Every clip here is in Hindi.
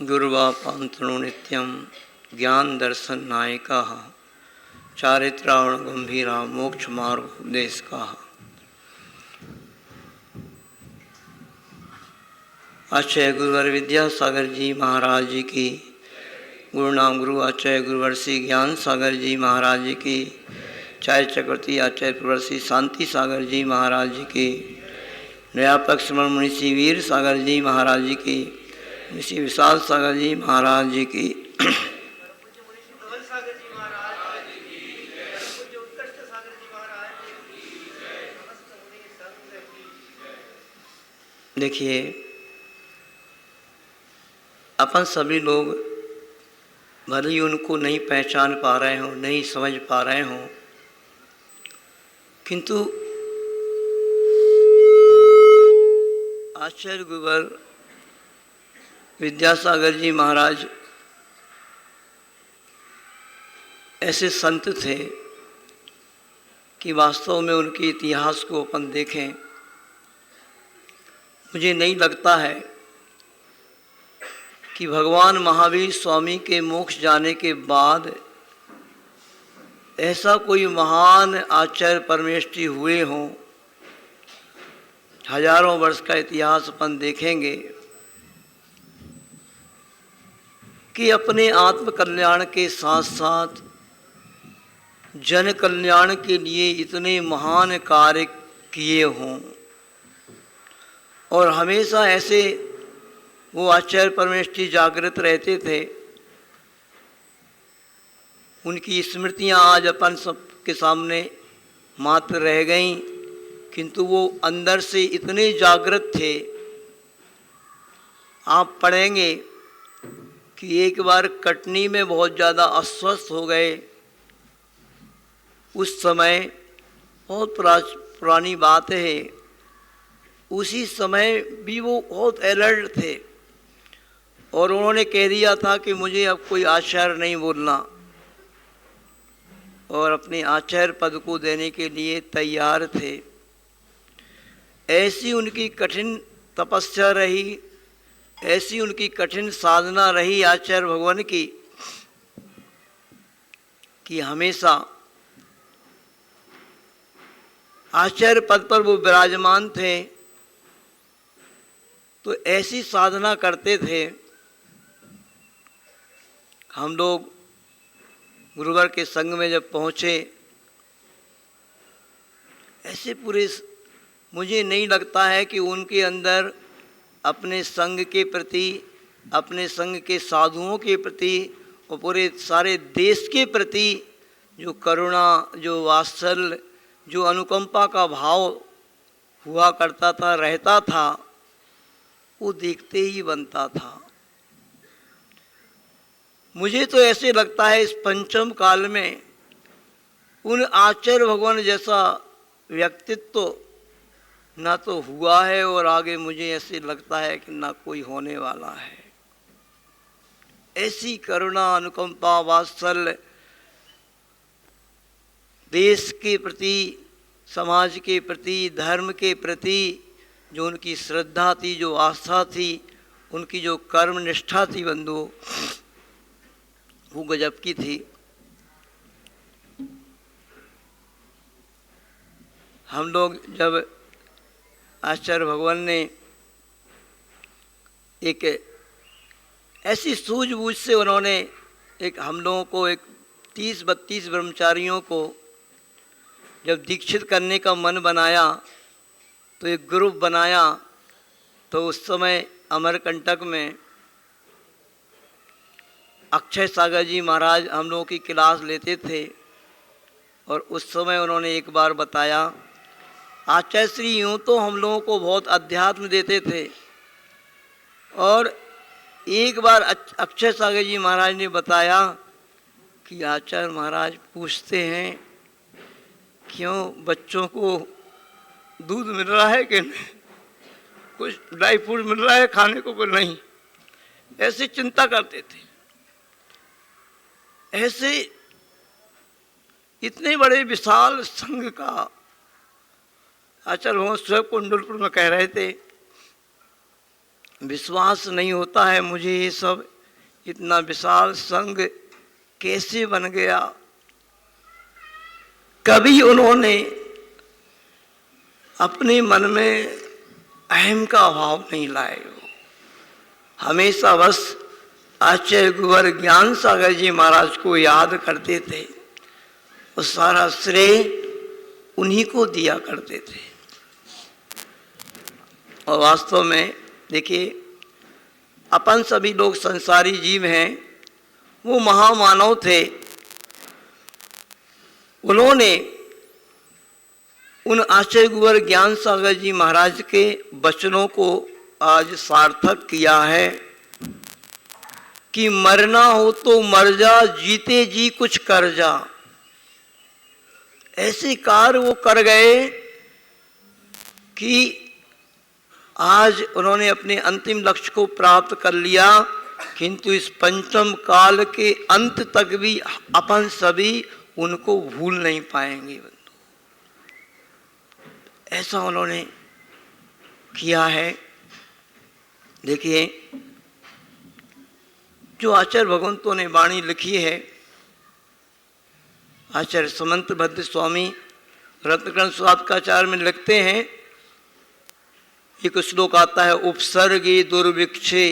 गुरुवापांतनो नित्यं ज्ञान दर्शन नायका चारित्रावण गंभीरा मोक्ष मार्ग उपदेश का। आचार्य गुरुवर विद्यासागर जी महाराज जी की, गुरु नाम गुरु आचार्य गुरुवर्षि ज्ञान सागर जी महाराज जी की, चार्य चक्रवर्ती आचार्य गुरुवर्षि शांति सागर जी महाराज जी की, न्यापक श्रमण मुनिषि वीर सागर जी महाराज जी की, ऋषि विशाल सागर जी महाराज जी की, देखिए अपन सभी लोग भले ही उनको नहीं पहचान पा रहे हों, नहीं समझ पा रहे हों, किंतु आचार्य गुरुवर विद्यासागर जी महाराज ऐसे संत थे कि वास्तव में उनके इतिहास को अपन देखें, मुझे नहीं लगता है कि भगवान महावीर स्वामी के मोक्ष जाने के बाद ऐसा कोई महान आचार्य परमेष्ठी हुए हों। हजारों वर्ष का इतिहास अपन देखेंगे कि अपने आत्म कल्याण के साथ साथ जन कल्याण के लिए इतने महान कार्य किए हों, और हमेशा ऐसे वो आचार्य परमेष्ठी जागृत रहते थे। उनकी स्मृतियाँ आज अपन सबके सामने मात्र रह गईं, किंतु वो अंदर से इतने जागृत थे। आप पढ़ेंगे कि एक बार कटनी में बहुत ज़्यादा अस्वस्थ हो गए। उस समय बहुत पुरानी बात है, उसी समय भी वो बहुत अलर्ट थे और उन्होंने कह दिया था कि मुझे अब कोई आचार्य नहीं बोलना, और अपने आचार्य पद को देने के लिए तैयार थे। ऐसी उनकी कठिन तपस्या रही, ऐसी उनकी कठिन साधना रही आचार्य भगवान की, कि हमेशा आचार्य पद पर वो विराजमान थे। तो ऐसी साधना करते थे। हम लोग गुरुवर के संग में जब पहुँचे, ऐसे पूरे, मुझे नहीं लगता है कि उनके अंदर अपने संग के प्रति, अपने संग के साधुओं के प्रति और पूरे सारे देश के प्रति जो करुणा, जो वात्सल्य, जो अनुकंपा का भाव हुआ करता था, रहता था, वो देखते ही बनता था। मुझे तो ऐसे लगता है इस पंचम काल में उन आचार्य भगवान जैसा व्यक्तित्व ना तो हुआ है, और आगे मुझे ऐसे लगता है कि ना कोई होने वाला है। ऐसी करुणा, अनुकंपा, वात्सल्य, देश के प्रति, समाज के प्रति, धर्म के प्रति जो उनकी श्रद्धा थी, जो आस्था थी, उनकी जो कर्म निष्ठा थी बंधु, वो गजब की थी। हम लोग जब आचार्य भगवान ने एक ऐसी सूझबूझ से उन्होंने हम लोगों को 30-32 ब्रह्मचारियों को जब दीक्षित करने का मन बनाया, तो एक ग्रुप बनाया। तो उस समय अमरकंटक में अक्षय सागर जी महाराज हम लोगों की क्लास लेते थे, और उस समय उन्होंने एक बार बताया, आचार्य श्री यूँ तो हम लोगों को बहुत अध्यात्म देते थे, और एक बार अक्षय सागर जी महाराज ने बताया कि आचार्य महाराज पूछते हैं, क्यों बच्चों को दूध मिल रहा है कि नहीं, कुछ ड्राई फ्रूट मिल रहा है खाने को कि नहीं, ऐसे चिंता करते थे। ऐसे इतने बड़े विशाल संघ का आचार्य भगवान स्वयं कुंडलपुर में कह रहे थे विश्वास नहीं होता है मुझे ये सब इतना विशाल संघ कैसे बन गया। कभी उन्होंने अपने मन में अहम का भाव नहीं लाए। हमेशा बस आचार्य कुंवर ज्ञान सागर जी महाराज को याद करते थे और सारा श्रेय उन्हीं को दिया करते थे। और वास्तव में देखिए, अपन सभी लोग संसारी जीव हैं, वो महामानव थे। उन्होंने उन आचार्य कुंवर ज्ञान सागर जी महाराज के वचनों को आज सार्थक किया है कि मरना हो तो मर जा, जीते जी कुछ कर जा। ऐसे कार्य वो कर गए कि आज उन्होंने अपने अंतिम लक्ष्य को प्राप्त कर लिया, किंतु इस पंचम काल के अंत तक भी अपन सभी उनको भूल नहीं पाएंगे। ऐसा उन्होंने किया है। देखिए, जो आचार्य भगवंतों ने वाणी लिखी है, आचार्य समंत भद्र स्वामी रत्नकर्ण स्वात्काचार्य में लिखते हैं, एक श्लोक आता है, उपसर्गे दुर्भिक्षे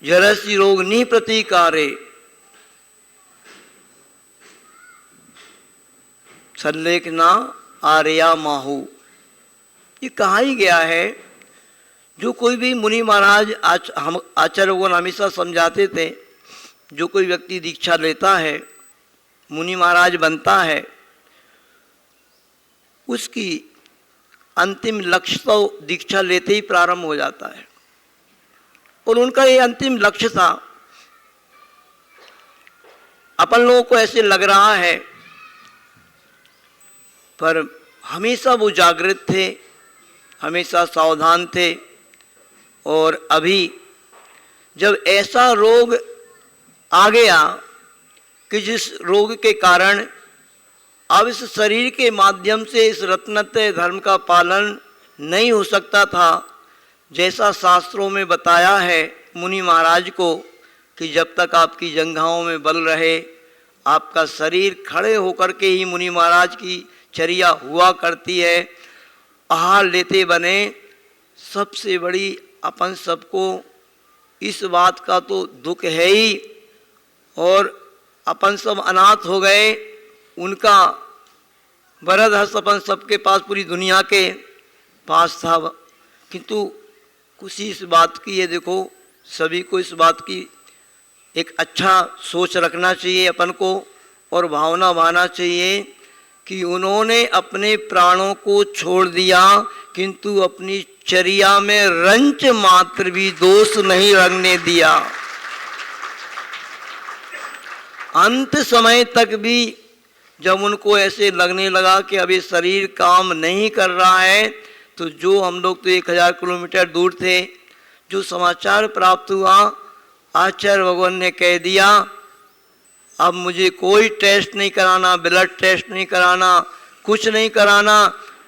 जरसी रोगनी प्रतिकारे सल्लेखना आर्या माहू। ये कहा ही गया है। जो कोई भी मुनि महाराज हम आचार्य को हमेशा समझाते थे, जो कोई व्यक्ति दीक्षा लेता है, मुनि महाराज बनता है, उसकी अंतिम लक्ष्य तो दीक्षा लेते ही प्रारंभ हो जाता है। और उनका ये अंतिम लक्ष्य था। अपन लोगों को ऐसे लग रहा है, पर हमेशा वो जागृत थे, हमेशा सावधान थे। और अभी जब ऐसा रोग आ गया कि जिस रोग के कारण अब इस शरीर के माध्यम से इस रत्नत्रय धर्म का पालन नहीं हो सकता था, जैसा शास्त्रों में बताया है मुनि महाराज को कि जब तक आपकी जंघाओं में बल रहे, आपका शरीर खड़े होकर के ही मुनि महाराज की चर्या हुआ करती है। आहार लेते बने। सबसे बड़ी अपन सबको इस बात का तो दुख है ही, और अपन सब अनाथ हो गए। उनका वरद हस्त अपन सबके पास, पूरी दुनिया के पास था, किंतु खुशी इस बात की है, देखो सभी को इस बात की एक अच्छा सोच रखना चाहिए अपन को, और भावना भाना चाहिए कि उन्होंने अपने प्राणों को छोड़ दिया, किंतु अपनी चर्या में रंच मात्र भी दोष नहीं रंगने दिया। अंत समय तक भी जब उनको ऐसे लगने लगा कि अभी शरीर काम नहीं कर रहा है, तो जो हम लोग तो 1000 किलोमीटर दूर थे, जो समाचार प्राप्त हुआ, आचार्य भगवान ने कह दिया अब मुझे कोई टेस्ट नहीं कराना, ब्लड टेस्ट नहीं कराना, कुछ नहीं कराना।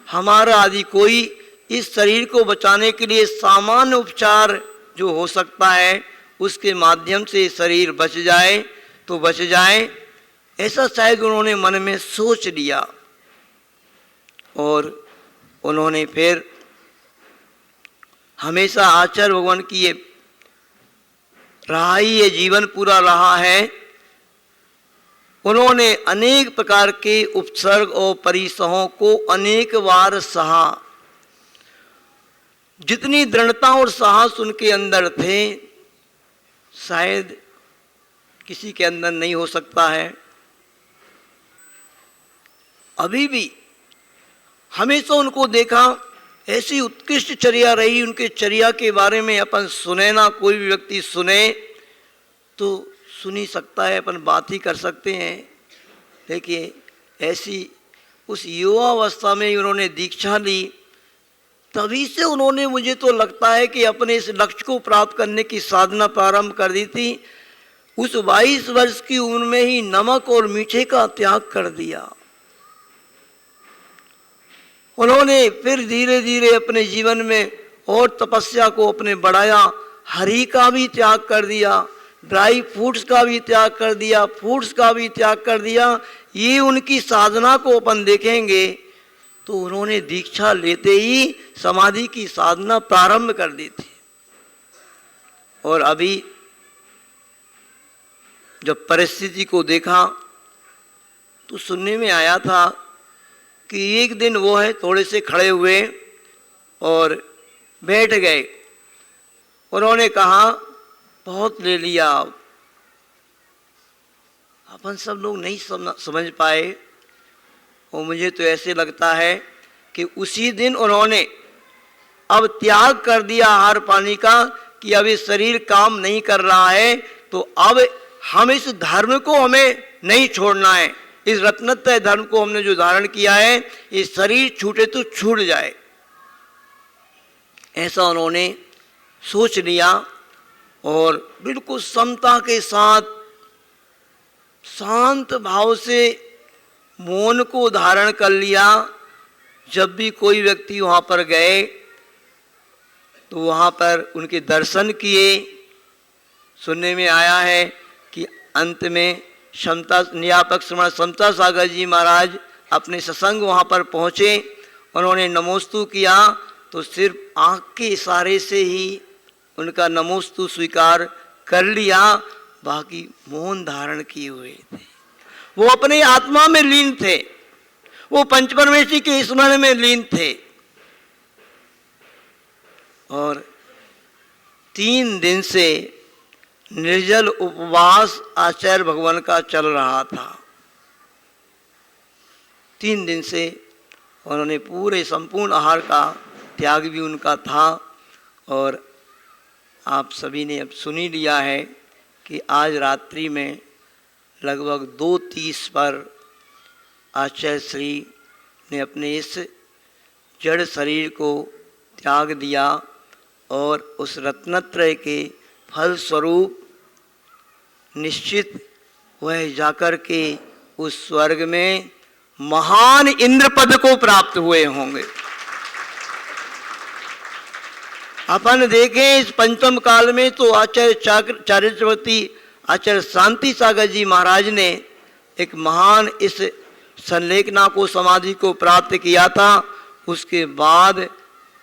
हमारा आदि कोई इस शरीर को बचाने के लिए सामान्य उपचार जो हो सकता है, उसके माध्यम से शरीर बच जाए तो बच जाए, ऐसा शायद उन्होंने मन में सोच लिया। और उन्होंने फिर हमेशा आचार्य भगवान की ये रहा ही, ये जीवन पूरा रहा है। उन्होंने अनेक प्रकार के उपसर्ग और परिसहों को अनेक बार सहा। जितनी दृढ़ता और साहस उनके अंदर थे, शायद किसी के अंदर नहीं हो सकता है। अभी भी हमेशा उनको देखा, ऐसी उत्कृष्ट चर्या रही उनके। चर्या के बारे में अपन सुने ना, कोई भी व्यक्ति सुने तो सुन ही सकता है, अपन बात ही कर सकते हैं। देखिए, ऐसी उस युवावस्था में उन्होंने दीक्षा ली, तभी से उन्होंने, मुझे तो लगता है कि अपने इस लक्ष्य को प्राप्त करने की साधना प्रारंभ कर दी थी। उस 22 वर्ष की उम्र में ही नमक और मीठे का त्याग कर दिया। उन्होंने फिर धीरे धीरे अपने जीवन में और तपस्या को अपने बढ़ाया, हरि का भी त्याग कर दिया, ड्राई फ्रूट्स का भी त्याग कर दिया, फ्रूट्स का भी त्याग कर दिया। ये उनकी साधना को अपन देखेंगे तो उन्होंने दीक्षा लेते ही समाधि की साधना प्रारंभ कर दी थी। और अभी जब परिस्थिति को देखा तो सुनने में आया था कि एक दिन वो है थोड़े से खड़े हुए और बैठ गए। उन्होंने कहा बहुत ले लिया। अपन सब लोग नहीं समझ पाए और मुझे तो ऐसे लगता है कि उसी दिन उन्होंने अब त्याग कर दिया आहार पानी का कि अब ये शरीर काम नहीं कर रहा है, तो अब हम इस धर्म को हमें नहीं छोड़ना है। इस रत्नत्रय धर्म को हमने जो धारण किया है, ये शरीर छूटे तो छूट जाए, ऐसा उन्होंने सोच लिया और बिल्कुल समता के साथ शांत भाव से मौन को धारण कर लिया। जब भी कोई व्यक्ति वहाँ पर गए तो वहाँ पर उनके दर्शन किए। सुनने में आया है कि अंत में समता नियापक श्रमण समता सागर जी महाराज अपने सत्संग वहाँ पर पहुँचे। उन्होंने नमोस्तु किया तो सिर्फ आँख के इशारे से ही उनका नमोस्तु स्वीकार कर लिया, बाकी मौन धारण किए हुए थे। वो अपने आत्मा में लीन थे, वो पंचपरमेश्वरी के स्मरण में लीन थे। और 3 दिन से निर्जल उपवास आचार्य भगवान का चल रहा था। 3 दिन से उन्होंने पूरे संपूर्ण आहार का त्याग भी उनका था। और आप सभी ने अब सुन ही लिया है कि आज रात्रि में लगभग 2:30 पर आचार्य श्री ने अपने इस जड़ शरीर को त्याग दिया और उस रत्नत्रय के फल स्वरूप निश्चित वह जाकर के उस स्वर्ग में महान इंद्र पद को प्राप्त हुए होंगे। अपन देखें इस पंचम काल में तो आचार्य चारित्रवर्ती आचार्य शांति सागर जी महाराज ने एक महान इस संलेखना को समाधि को प्राप्त किया था। उसके बाद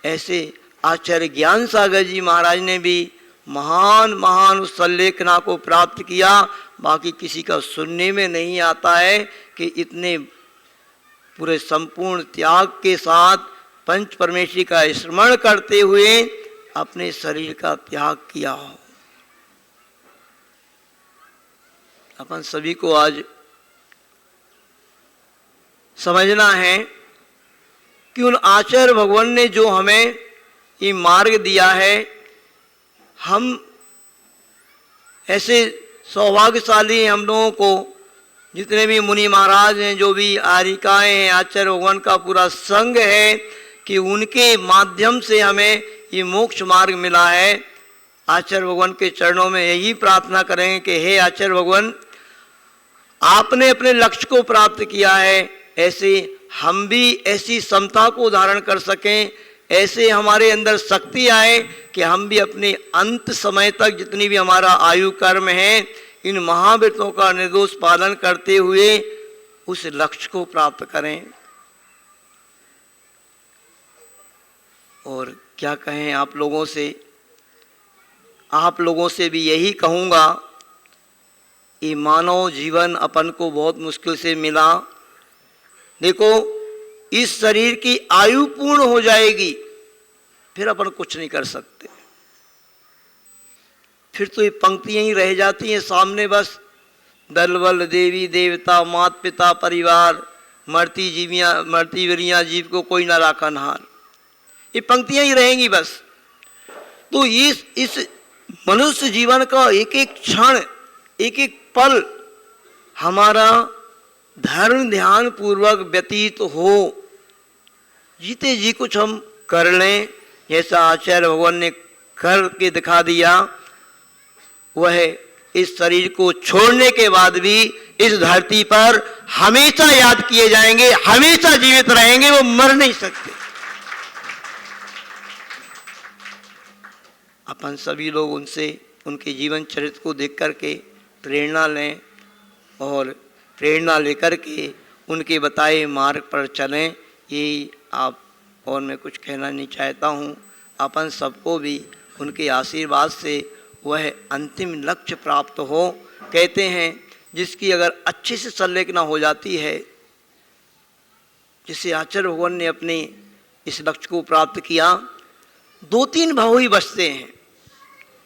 ऐसे आचार्य ज्ञान सागर जी महाराज ने भी महान महान उस संलेखना को प्राप्त किया। बाकी किसी का सुनने में नहीं आता है कि इतने पूरे संपूर्ण त्याग के साथ पंच परमेश्वरी का स्मरण करते हुए अपने शरीर का त्याग किया हो। अपन सभी को आज समझना है कि उन आचार्य भगवान ने जो हमें ये मार्ग दिया है, हम ऐसे सौभाग्यशाली हैं, हम लोगों को जितने भी मुनि महाराज हैं, जो भी आरिकाएँ हैं, आचार्य भगवान का पूरा संग है कि उनके माध्यम से हमें ये मोक्ष मार्ग मिला है। आचार्य भगवान के चरणों में यही प्रार्थना करेंगे कि हे आचार्य भगवान, आपने अपने लक्ष्य को प्राप्त किया है, ऐसे हम भी ऐसी समता को धारण कर सकें, ऐसे हमारे अंदर शक्ति आए कि हम भी अपने अंत समय तक जितनी भी हमारा आयु कर्म है, इन महाव्रतों का निर्दोष पालन करते हुए उस लक्ष्य को प्राप्त करें। और क्या कहें आप लोगों से भी यही कहूँगा, ये मानव जीवन अपन को बहुत मुश्किल से मिला। देखो, इस शरीर की आयु पूर्ण हो जाएगी, फिर अपन कुछ नहीं कर सकते। फिर तो ये पंक्तियां ही रह जाती हैं सामने, बस दल बल देवी देवता मात पिता परिवार मरती वीरियां जीव को कोई ना राखा नहार, ये पंक्तियां ही रहेंगी बस। तो इस मनुष्य जीवन का एक एक क्षण एक एक पल हमारा धर्म ध्यान पूर्वक व्यतीत हो, जीते जी कुछ हम कर लें, जैसा आचार्य भगवान ने करके दिखा दिया। वह इस शरीर को छोड़ने के बाद भी इस धरती पर हमेशा याद किए जाएंगे, हमेशा जीवित रहेंगे, वो मर नहीं सकते। अपन सभी लोग उनसे, उनके जीवन चरित्र को देख करके प्रेरणा लें और प्रेरणा लेकर के उनके बताए मार्ग पर चलें। यही आप, और मैं कुछ कहना नहीं चाहता हूँ। अपन सबको भी उनके आशीर्वाद से वह अंतिम लक्ष्य प्राप्त हो। कहते हैं जिसकी अगर अच्छे से संलेखना हो जाती है, जिसे आचार्य भगवान ने अपने इस लक्ष्य को प्राप्त किया, 2-3 भाव ही बचते हैं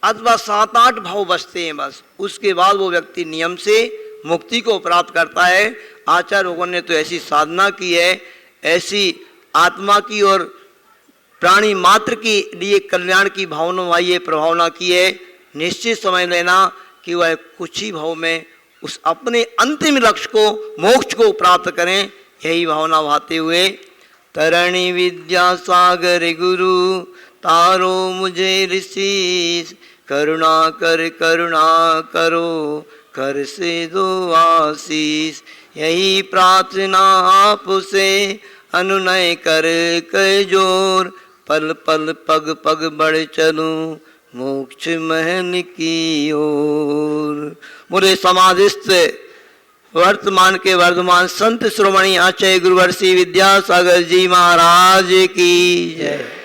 अथवा 7-8 भाव बचते हैं बस। उसके बाद वो व्यक्ति नियम से मुक्ति को प्राप्त करता है। आचार्य भगवान ने तो ऐसी साधना की है, ऐसी आत्मा की और प्राणी मात्र के लिए कल्याण की भावना वाली प्रभावना की है। निश्चित समझ लेना कि वह कुछ ही भाव में उस अपने अंतिम लक्ष्य को, मोक्ष को प्राप्त करें। यही भावना भाते हुए तरणी विद्या सागर गुरु तारो मुझे ऋषि, करुणा करो कर से दो आशीष। यही प्रार्थना आपसे अनुनय कर जोर, पल पल पग पग बढ़ चलूं मोक्ष महल की ओर। मुरे समाधिस्थ वर्तमान के वर्धमान संत श्रोमणी आचार्य गुरुवर्षि विद्यासागर जी महाराज की जय।